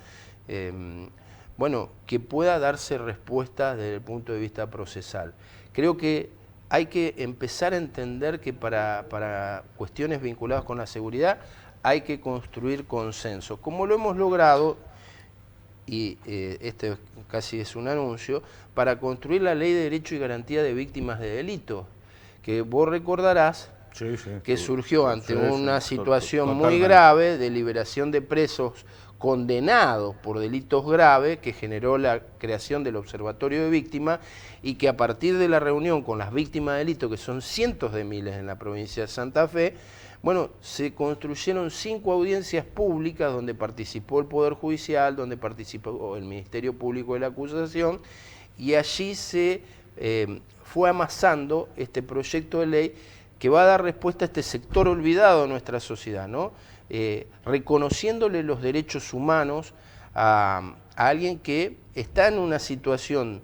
bueno, que pueda darse respuesta desde el punto de vista procesal. Creo que hay que empezar a entender que para cuestiones vinculadas con la seguridad hay que construir consenso, como lo hemos logrado, y este casi es un anuncio, para construir la Ley de Derecho y Garantía de Víctimas de Delitos, que vos recordarás que surgió ante una situación muy grave de liberación de presos condenados por delitos graves, que generó la creación del Observatorio de Víctimas, y que a partir de la reunión con las víctimas de delitos, que son cientos de miles en la provincia de Santa Fe, bueno, se construyeron 5 audiencias públicas donde participó el Poder Judicial, donde participó el Ministerio Público de la Acusación, y allí se fue amasando este proyecto de ley que va a dar respuesta a este sector olvidado de nuestra sociedad, ¿no? Reconociéndole los derechos humanos a alguien que está en una situación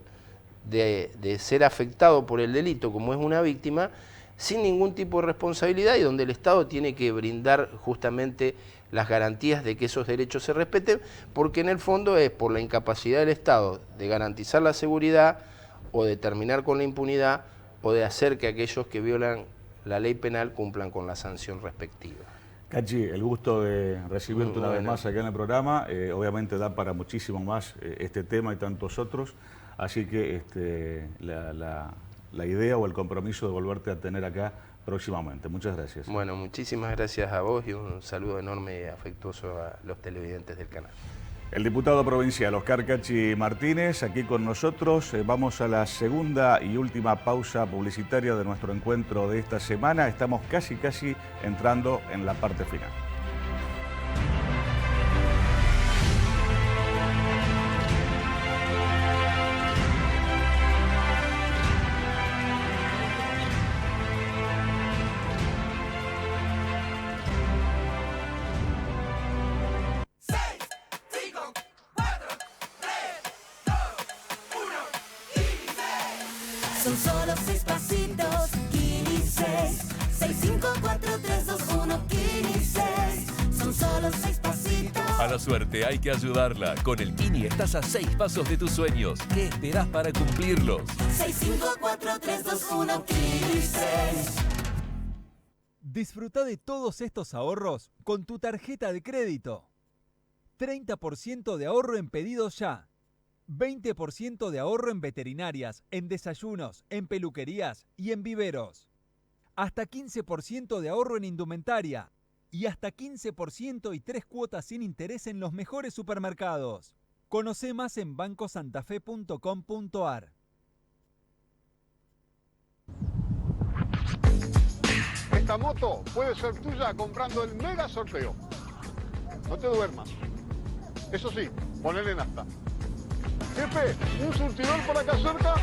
de ser afectado por el delito, como es una víctima, sin ningún tipo de responsabilidad, y donde el Estado tiene que brindar justamente las garantías de que esos derechos se respeten, porque en el fondo es por la incapacidad del Estado de garantizar la seguridad, o de terminar con la impunidad, o de hacer que aquellos que violan la ley penal cumplan con la sanción respectiva. Cachi, el gusto de recibirte una vez más acá en el programa. Obviamente da para muchísimo más este tema y tantos otros, así que la idea o el compromiso de volverte a tener acá próximamente. Muchas gracias. Bueno, muchísimas gracias a vos y un saludo enorme y afectuoso a los televidentes del canal. El diputado provincial Oscar Cachi Martínez, aquí con nosotros. Vamos a la segunda y última pausa publicitaria de nuestro encuentro de esta semana. Estamos casi entrando en la parte final. Son solo 6 pasitos, Kini 6. 6, 5, 4, 3, 2, 1, Kini 6. Son solo 6 pasitos. A la suerte hay que ayudarla. Con el Kini estás a 6 pasos de tus sueños. ¿Qué esperás para cumplirlos? 6, 5, 4, 3, 2, 1, Kini 6. Disfruta de todos estos ahorros con tu tarjeta de crédito. 30% de ahorro en pedidos ya. 20% de ahorro en veterinarias, en desayunos, en peluquerías y en viveros. Hasta 15% de ahorro en indumentaria y hasta 15% y 3 cuotas sin interés en los mejores supermercados. Conoce más en bancosantafe.com.ar. Esta moto puede ser tuya comprando el mega sorteo. No te duermas. Eso sí, ponele nafta. Jefe, ¿un surtidor por acá cerca?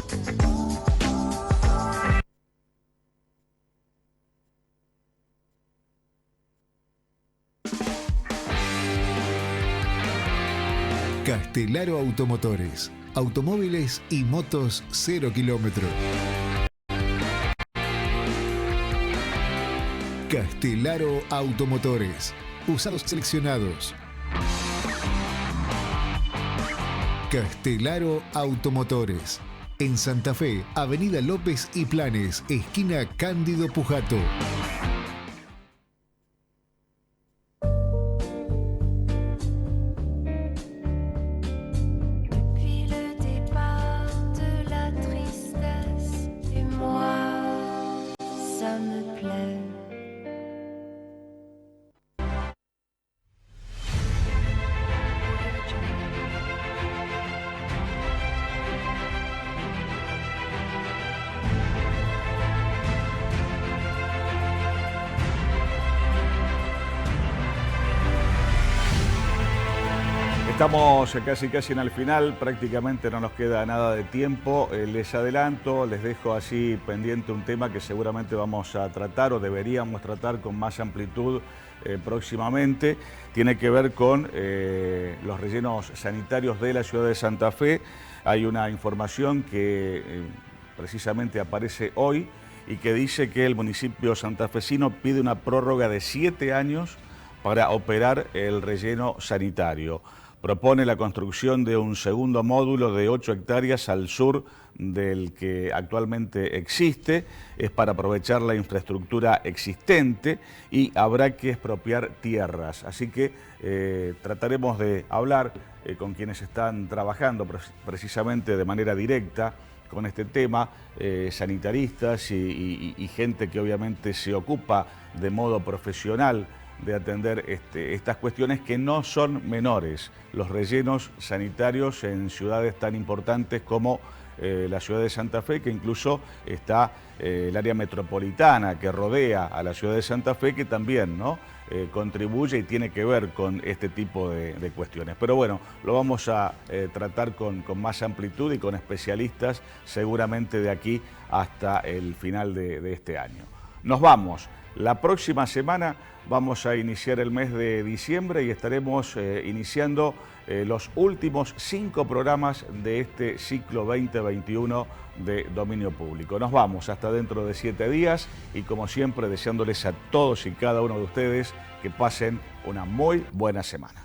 Castelaro Automotores. Automóviles y motos 0 kilómetro. Castelaro Automotores. Usados seleccionados. Castelaro Automotores. En Santa Fe, Avenida López y Planes, esquina Cándido Pujato. Estamos casi en el final, prácticamente no nos queda nada de tiempo. Les adelanto, les dejo así pendiente un tema que seguramente vamos a tratar o deberíamos tratar con más amplitud próximamente. Tiene que ver con los rellenos sanitarios de la ciudad de Santa Fe. Hay una información que precisamente aparece hoy y que dice que el municipio santafesino pide una prórroga de 7 años para operar el relleno sanitario. propone la construcción de un segundo módulo de 8 hectáreas al sur del que actualmente existe. Es para aprovechar la infraestructura existente y habrá que expropiar tierras. Así que trataremos de hablar con quienes están trabajando precisamente de manera directa con este tema, sanitaristas y gente que obviamente se ocupa de modo profesional de atender estas cuestiones que no son menores. Los rellenos sanitarios en ciudades tan importantes como la ciudad de Santa Fe, que incluso está el área metropolitana que rodea a la ciudad de Santa Fe, que también, ¿no?, contribuye y tiene que ver con este tipo de cuestiones. Pero bueno, lo vamos a tratar con más amplitud y con especialistas seguramente de aquí hasta el final de este año. Nos vamos. La próxima semana vamos a iniciar el mes de diciembre y estaremos iniciando los últimos 5 programas de este ciclo 2021 de dominio público. Nos vamos hasta dentro de 7 días y como siempre deseándoles a todos y cada uno de ustedes que pasen una muy buena semana.